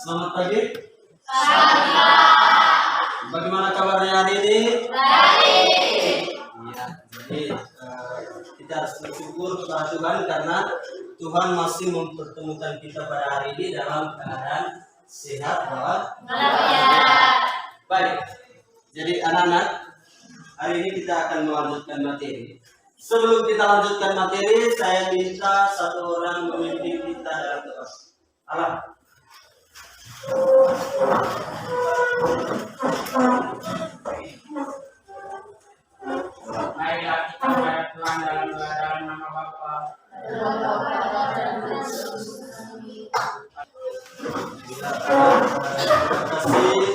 Selamat pagi. Bagaimana kabarnya hari ini? Ya, jadi kita harus bersyukur kepada Tuhan karena Tuhan masih mempertemukan kita pada hari ini dalam keadaan sehat walafiat. Baik. Jadi anak-anak, hari ini kita akan melanjutkan materi. Sebelum kita lanjutkan materi, saya minta satu orang memimpin kita dalam doa. Allah. Marilah kita menghadap Tuhan dalam nama Bapa. Terima kasih.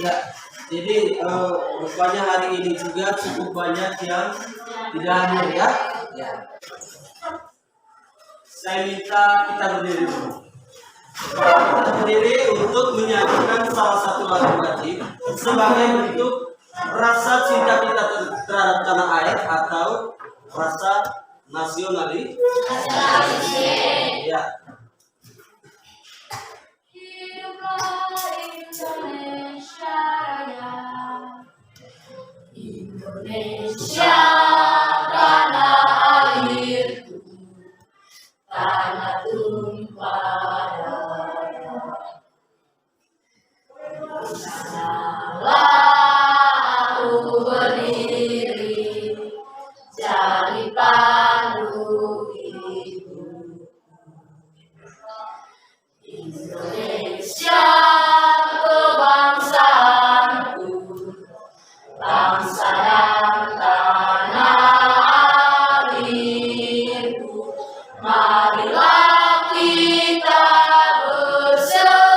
Ya, jadi rupanya hari ini juga cukup banyak yang tidak hadir ya. Ya. Saya minta kita berdiri dulu. Kita berdiri untuk menyanyikan salah satu lagu wajib sebagai bentuk rasa cinta kita terhadap tanah air atau rasa nasionalis. Ya. Indonesia tanah airku, tanah tumpah darah. Bersamalah aku berdiri jadi pandu ibu. Indonesia kebangsaanku, bangsa dan tanah airku, marilah kita berseru,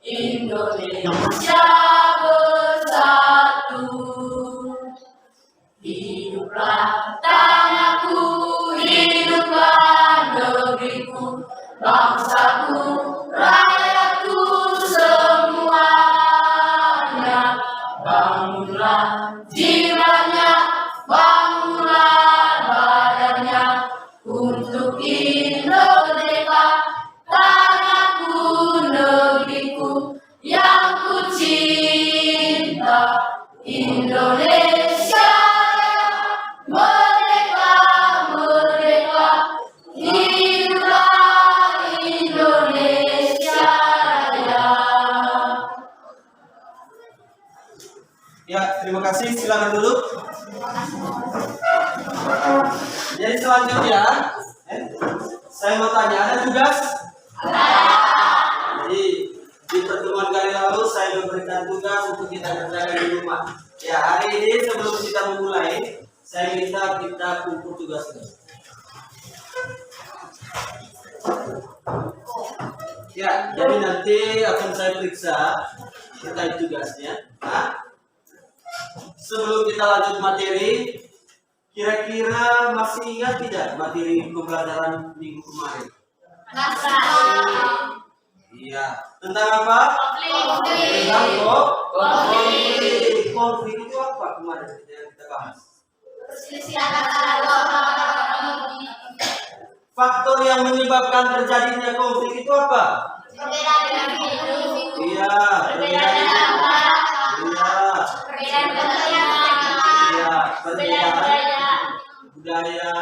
Indonesia bersatu. Hiduplah tanahku, hiduplah negeriku, bangsaku, rakyatku semuanya. Bangunlah jiwanya, bangunlah badannya untuk Indonesia, tanahku, negeriku yang ku cinta. Indonesia merdeka, merdeka, hiduplah Indonesia Raya. Ya, terima kasih. Silakan duduk. Jadi selanjutnya, saya mau tanya, ada tugas? Jadi di pertemuan kali lalu saya memberikan tugas untuk kita kerjakan di rumah. Ya, hari ini sebelum kita memulai, saya minta kita kumpul tugasnya. Ya, jadi nanti akan saya periksa terkait tugasnya. Nah, sebelum kita lanjut materi, kira-kira masih ingat tidak materi pembelajaran minggu kemarin? Iya. Tentang apa? Tentang konflik. Konflik itu apa kemarin yang kita bahas? Faktor yang menyebabkan terjadinya konflik itu apa? Iya. Perbedaan budaya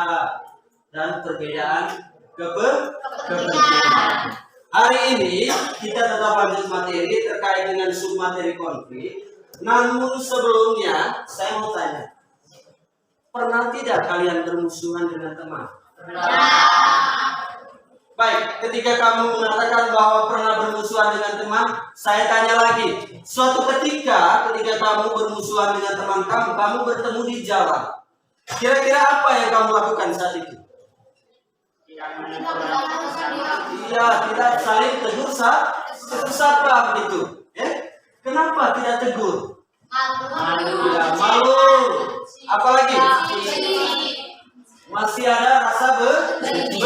dan perbedaan kepentingan. Hari ini kita tetap lanjut materi terkait dengan submateri konflik. Namun sebelumnya saya mau tanya, pernah tidak kalian bermusuhan dengan teman? Baik, ketika kamu mengatakan bahwa pernah bermusuhan dengan teman, saya tanya lagi. Suatu ketika kamu bermusuhan dengan teman kamu bertemu di jalan. Kira-kira apa yang kamu lakukan saat itu? Iya, tidak saling tegur sapa begitu. Kenapa tidak tegur? Ya, malu. Apalagi? Masih ada rasa benci.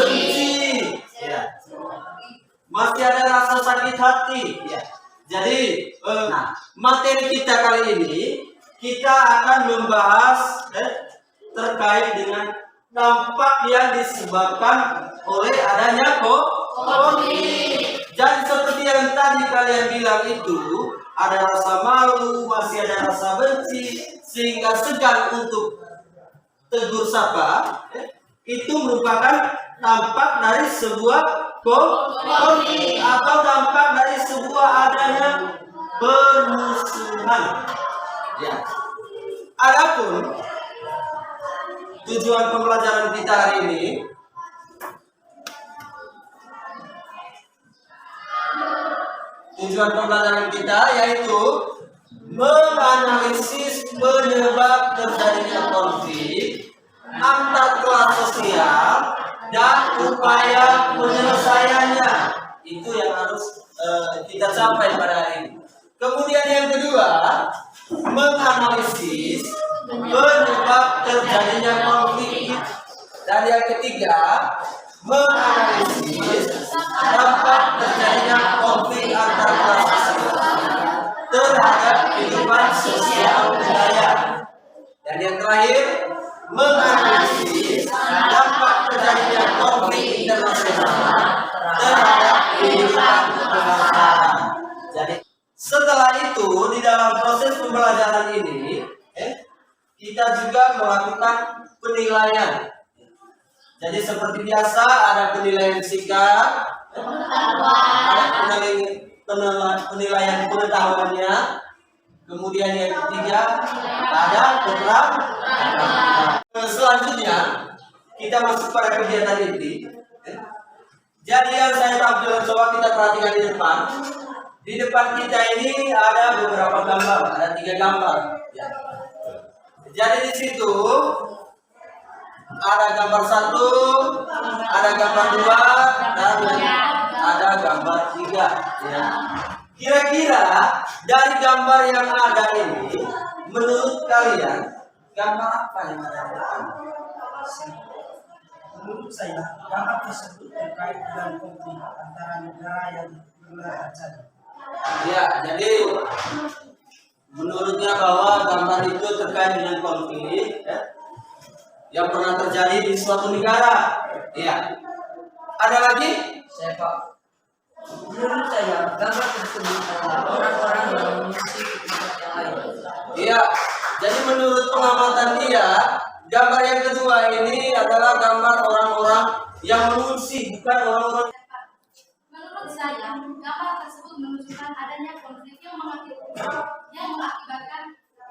Ya. Masih ada rasa sakit hati. Ya. Jadi, materi kita kali ini kita akan membahas terkait dengan dampak yang disebabkan oleh adanya konflik. Jadi seperti yang tadi kalian bilang itu, ada rasa malu, masih ada rasa benci, sehingga segan untuk tegur sapa, itu merupakan dampak dari sebuah konflik atau dampak dari sebuah adanya permusuhan. Ya. Adapun tujuan pembelajaran kita hari ini yaitu menganalisis penyebab terjadinya konflik antar kelas sosial dan upaya penyelesaiannya. Itu yang harus kita capai pada hari ini. Kemudian yang kedua, menganalisis penyebab terjadinya konflik. Dan yang ketiga, menganalisis dampak terjadinya konflik antar kelas sosial terhadap kehidupan sosial budaya. Dan yang terakhir, menganalisis dampak terjadinya konflik internasional terhadap kehidupan kebangsaan. Jadi setelah itu di dalam proses pembelajaran ini kita juga melakukan penilaian. Jadi seperti biasa ada penilaian sikap, ada penilaian pengetahuannya, kemudian yang ketiga ada keterangan. Selanjutnya kita masuk pada kegiatan inti. Jadi yang saya tampilkan, coba kita perhatikan di depan. Di depan kita ini ada beberapa gambar, ada 3 gambar. Ya. Jadi di situ ada gambar 1, ada gambar 2, dan ada gambar 3. Ya. Kira-kira dari gambar yang ada ini, menurut kalian gambar apa yang ada di depan? Menurut saya, gambar tersebut terkait dengan konflik antara negara yang pernah terjadi. Ya, jadi menurutnya bahwa gambar itu terkait dengan konflik yang pernah terjadi di suatu negara. Ya. Ada lagi? Saya Pak. Menurut saya, gambar tersebut adalah orang-orang yang mengungsi ke tempat yang lain. Iya. Jadi menurut pengamatan dia, gambar yang kedua ini adalah gambar orang-orang yang mengungsi, bukan orang-orang. Menurut saya, gambar tersebut menunjukkan adanya konflik yang mengakibatkan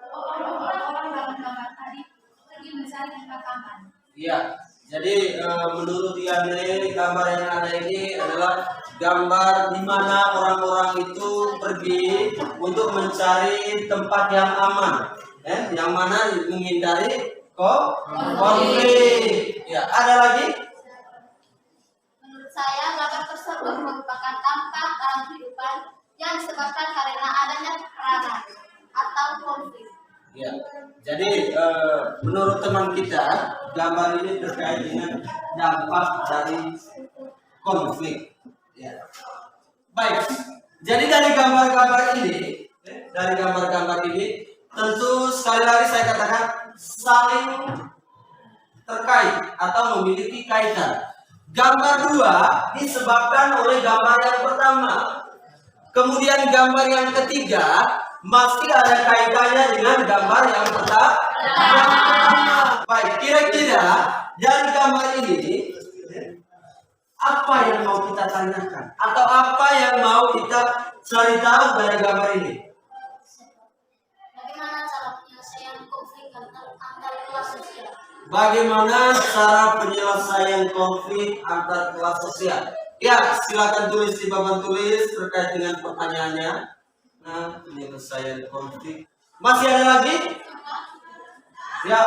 orang-orang dalam gambar tadi pergi mencari tempat aman. Iya. Jadi menurut dia ini gambar yang ada ini adalah gambar di mana orang-orang itu pergi untuk mencari tempat yang aman, yang mana menghindari konflik. Ya, ada lagi? Menurut saya, gambar tersebut merupakan dampak dalam kehidupan yang disebabkan karena adanya peperangan atau konflik. Ya. Jadi menurut teman kita, gambar ini terkait dengan dampak dari konflik. Ya. Baik. Jadi dari gambar-gambar ini, tentu sekali lagi saya katakan saling terkait atau memiliki kaitan. Gambar 2 disebabkan oleh gambar yang pertama. Kemudian gambar yang ketiga masih ada kaitannya dengan gambar yang pertama. Baik, kira-kira dari gambar ini apa yang mau kita tanyakan atau apa yang mau kita cari tahu dari gambar ini? Bagaimana cara penyelesaian konflik antar kelas sosial? Bagaimana cara penyelesaian konflik antar kelas sosial? Ya, silakan tulis di papan tulis terkait dengan pertanyaannya. Nah, penyelesaian konflik. Masih ada lagi? Ya.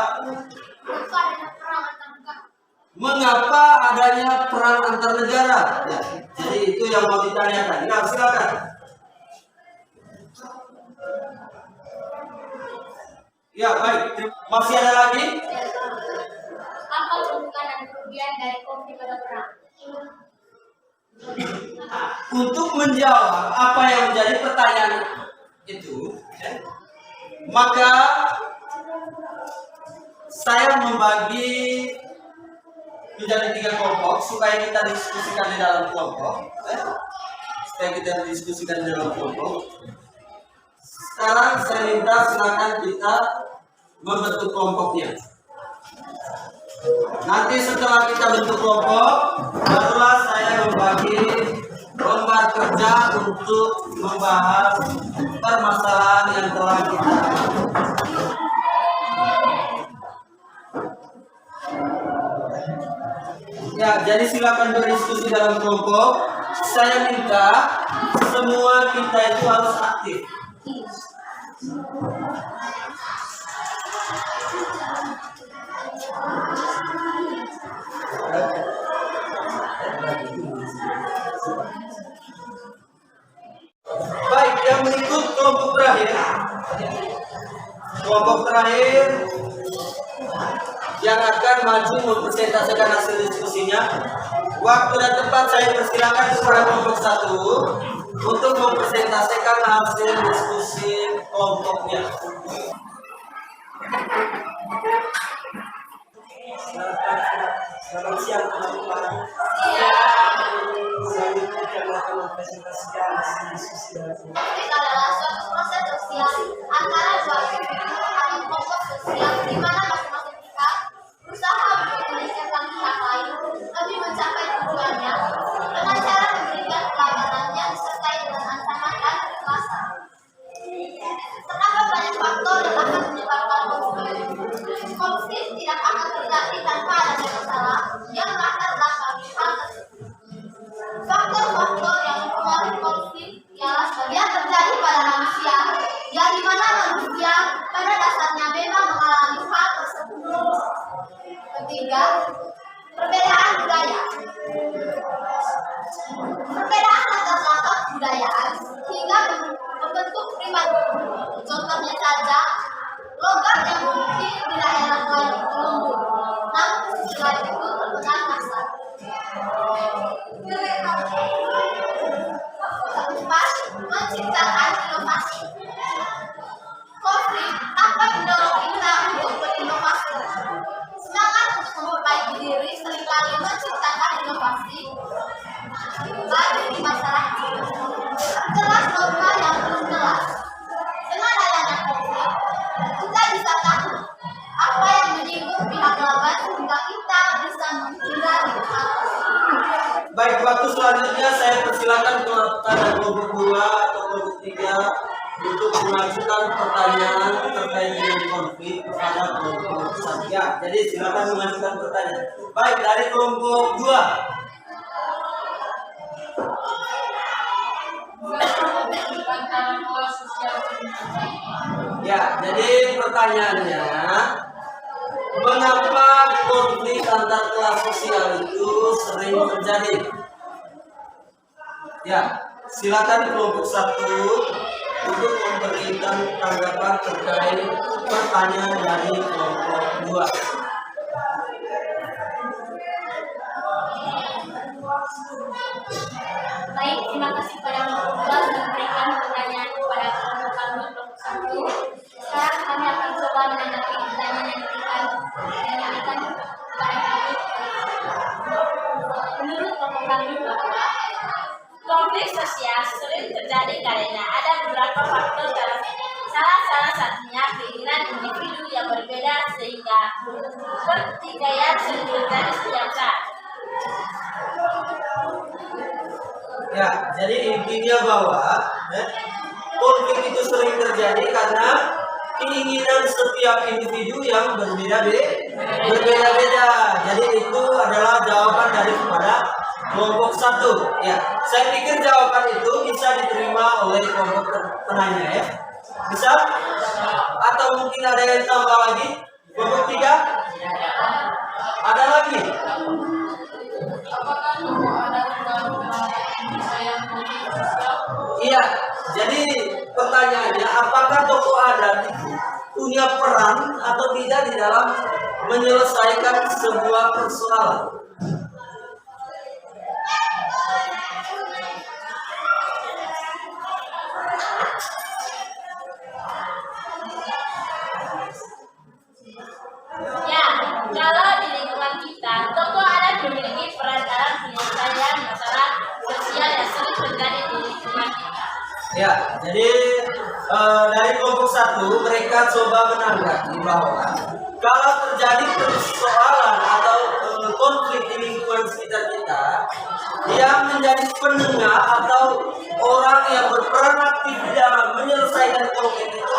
Mengapa adanya perang antar negara? Ya, jadi itu yang mau ditanyakan. Ya, silakan. Ya, baik. Masih ada lagi? Apa keuntungan dan kerugian dari konflik pada perang? Untuk menjawab apa yang menjadi pertanyaan itu, Maka saya membagi menjadi 3 kelompok supaya kita diskusikan di dalam kelompok. Sekarang saya minta silakan kita membentuk kelompoknya. Nanti setelah kita bentuk kelompok, barulah saya membagi lembar kerja untuk membahas permasalahan yang telah kita. Ya, jadi silakan berdiskusi dalam kelompok. Saya minta semua kita itu harus aktif. Baik, yang berikut kelompok terakhir. Kelompok terakhir yang akan maju mempresentasikan hasil diskusinya. Waktu dan tempat saya persilakan kepada kelompok 1 untuk mempresentasikan hasil diskusi kelompoknya. Selamat siang teman-teman. Selanjutnya kami akan mempresentasikan hasil diskusi dari Konflik adalah suatu proses sosial antara dua individu atau kelompok sosial di mana masing-masing pihak berusaha untuk meningkatkan pihak lain lebih mencapai tujuannya dengan cara memberikan pelayanan yang disertai dengan ancaman dan kekerasan. Terdapat banyak faktor yang akan menyebabkan konflik. Konflik tidak akan terjadi tanpa adanya masalah yang melatar belakangi hal tersebut. Faktor-faktor yang mempengaruhi konflik ialah yang terjadi pada manusia, yang dimana manusia pada dasarnya memang mengalami hal tersebut. Ketiga, perbedaan budaya. Perbedaan latar belakang kebudayaan hingga membentuk pribadi. Contohnya saja, logat yang mungkin di daerah lain itu lembut, namun di sisi lain itu terdengar kasar. Keempat, menciptakan inovasi. Konflik dapat mendorong kita untuk berinovasi. Semangat untuk memperbaiki diri seringkali menciptakan inovasi baru di masyarakat. Jelas norma yang belum jelas. Dengan adanya konflik, kita bisa tahu apa yang menyinggung pihak lawan sehingga kita bisa menghindari hal tersebut. Baik, waktu selanjutnya saya persilakan kepada kelompok 2 atau kelompok 3 untuk mengajukan pertanyaan terkait dengan konflik kepada kelompok 1. Ya, jadi silakan mengajukan pertanyaan. Baik, dari kelompok 2. Ya, jadi pertanyaannya, mengapa konflik antar kelas sosial itu sering terjadi? Ya, silakan kelompok 1 untuk memberikan tanggapan terkait pertanyaan dari kelompok 2. Baik, terima kasih kepada kelompok 2 sudah memberikan pertanyaan kepada kelompok kami kelompok 1. Sekarang kami akan coba menanggapi pertanyaan yang diberikan kepada kami. Menurut kelompok kami bahwa konflik sosial sering terjadi karena ada beberapa faktor dalam salah satunya keinginan individu yang berbeda sehingga pertikaian sering terjadi setiap saat. Ya, jadi intinya bahwa konflik itu sering terjadi karena keinginan setiap individu yang berbeda-beda. Jadi itu adalah jawaban dari kepada kelompok 1. Ya, saya pikir jawaban itu bisa diterima oleh kelompok penanya ya. Bisa? Atau mungkin ada yang tambah lagi? Kelompok 3? Ada lagi? Iya, jadi pertanyaannya apakah tokoh adat itu punya peran atau tidak di dalam menyelesaikan sebuah persoalan? jadi dari kelompok 1 mereka coba menanggapi bahwa kalau terjadi persoalan atau konflik di lingkungan sekitar kita, yang menjadi penengah atau orang yang berperan aktif di dalam menyelesaikan konflik itu,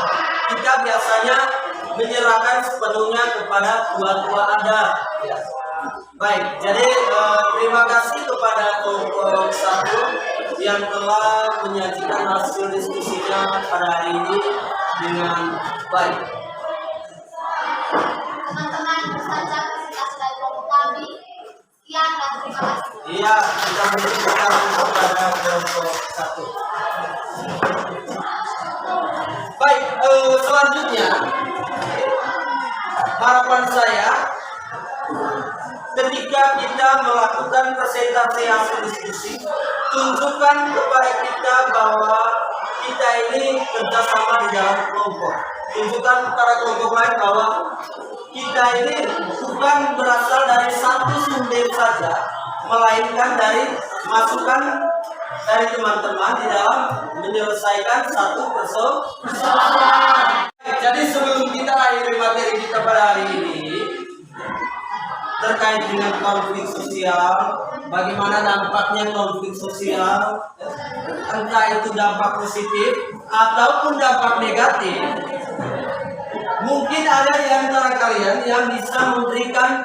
kita biasanya menyerahkan sepenuhnya kepada tua-tua adat. Ya. Baik, jadi terima kasih kepada kelompok 1 yang telah menyajikan hasil diskusinya pada hari ini dengan baik. Teman-teman, itu saja presentasi dari kelompok kami. Sekian dan terima kasih. Iya, kita berikan kepada kelompok 1. Baik, selanjutnya harapan saya ketika kita melakukan presentasi hasil diskusi, tunjukkan kepada kita bahwa kita ini kerjasama di dalam kelompok. Tunjukkan kepada kelompok lain bahwa kita ini bukan berasal dari satu sumber saja, melainkan dari masukan dari teman-teman di dalam menyelesaikan satu persoalan. Jadi sebelum kita akhiri materi kita pada hari ini terkait dengan konflik sosial, bagaimana dampaknya konflik sosial, entah itu dampak positif ataupun dampak negatif. Mungkin ada di antara kalian yang bisa memberikan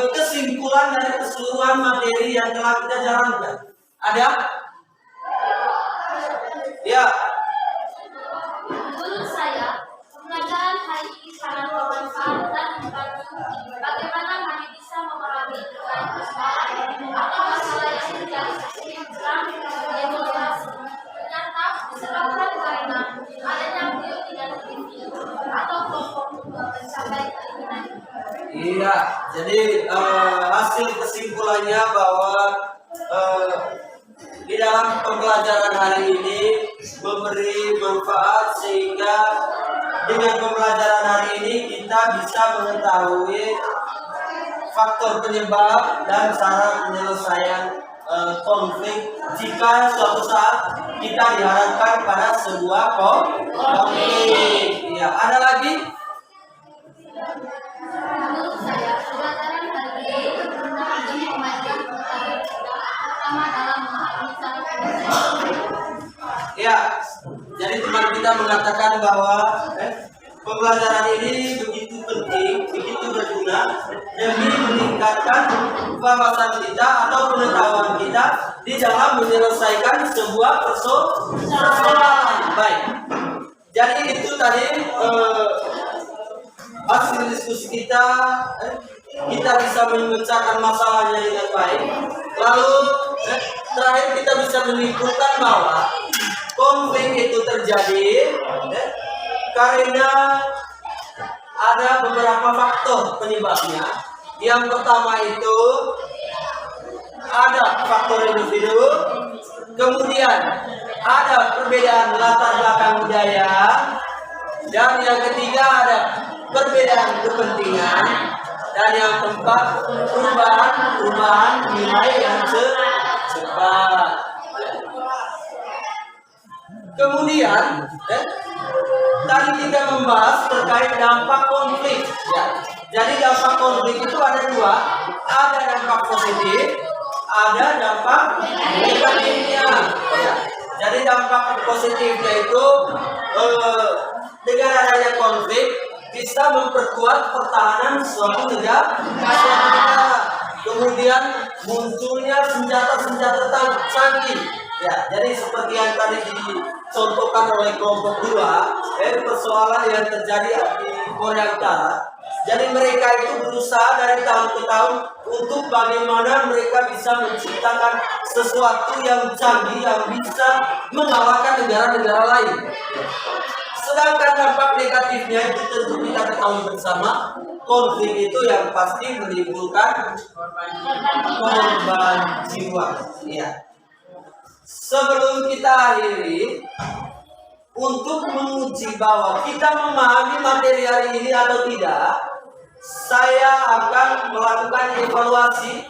kesimpulan dari keseluruhan materi yang telah kita jalankan. Ada? Ya. Menurut saya, pembelajaran hari ini sangat bermanfaat dan membantu bagaimana kami bisa memahami terkait persoalan atau masalah yang terjadi dalam demokrasi. Ternyata disebabkan karena adanya politik dan kritik atau kelompok untuk mencapai keinginan. Iya, jadi hasil kesimpulannya bahwa di dalam pembelajaran hari ini memberi manfaat sehingga dengan pembelajaran hari ini kita bisa mengetahui faktor penyebab dan cara penyelesaian konflik jika suatu saat kita dihadapkan pada sebuah konflik. Ya, ada lagi? Menurut saya, pembelajaran hari ini menjadi pemajuan terutama dalam memahami cara Ya, jadi teman kita mengatakan bahwa pembelajaran ini begitu penting, begitu berguna demi meningkatkan wawasan kita atau pengetahuan kita di dalam menyelesaikan sebuah persoalan. Baik, jadi itu tadi hasil diskusi kita. Kita bisa memecahkan masalahnya dengan baik. Lalu terakhir kita bisa menyimpulkan bahwa konflik itu terjadi karena ada beberapa faktor penyebabnya. Yang pertama itu ada faktor individu, kemudian ada perbedaan latar belakang budaya, dan yang ketiga ada perbedaan kepentingan, dan yang keempat perubahan nilai yang cepat. Kemudian tadi kita membahas terkait dampak konflik. Ya. Jadi dampak konflik itu ada dua, ada dampak positif, ada dampak negatifnya. Ya. Jadi dampak positifnya itu dengan adanya konflik bisa memperkuat pertahanan suatu negara. Kemudian munculnya senjata-senjata canggih. Ya, jadi seperti yang tadi dicontohkan oleh kelompok 2, persoalan yang terjadi di Korea Utara. Jadi mereka itu berusaha dari tahun ke tahun untuk bagaimana mereka bisa menciptakan sesuatu yang canggih yang bisa mengalahkan negara-negara lain. Sedangkan dampak negatifnya itu tentu kita ketahui bersama, konflik itu yang pasti menimbulkan korban jiwa. Ya. Sebelum kita akhiri, untuk menguji bahwa kita memahami materi hari ini atau tidak, saya akan melakukan evaluasi.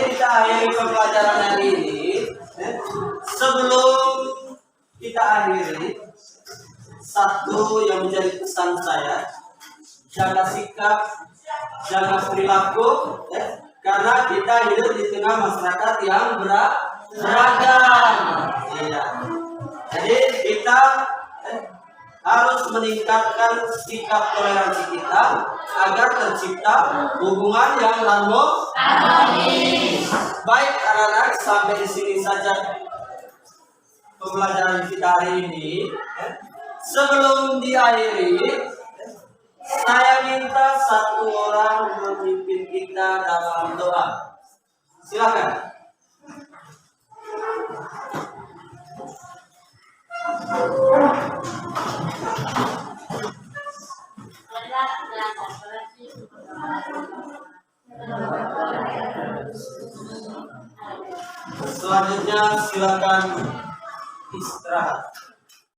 kita akhiri pembelajaran hari ini. Sebelum kita akhiri, satu yang menjadi pesan saya, jaga sikap, jaga perilaku, karena kita hidup di tengah masyarakat yang beragam. Iya. Jadi kita harus meningkatkan sikap toleransi kita agar tercipta hubungan yang harmonis. Baik anak-anak, sampai di sini saja pembelajaran kita hari ini. Sebelum diakhiri, saya minta satu orang memimpin kita dalam doa. Silakan. Selanjutnya silakan istirahat.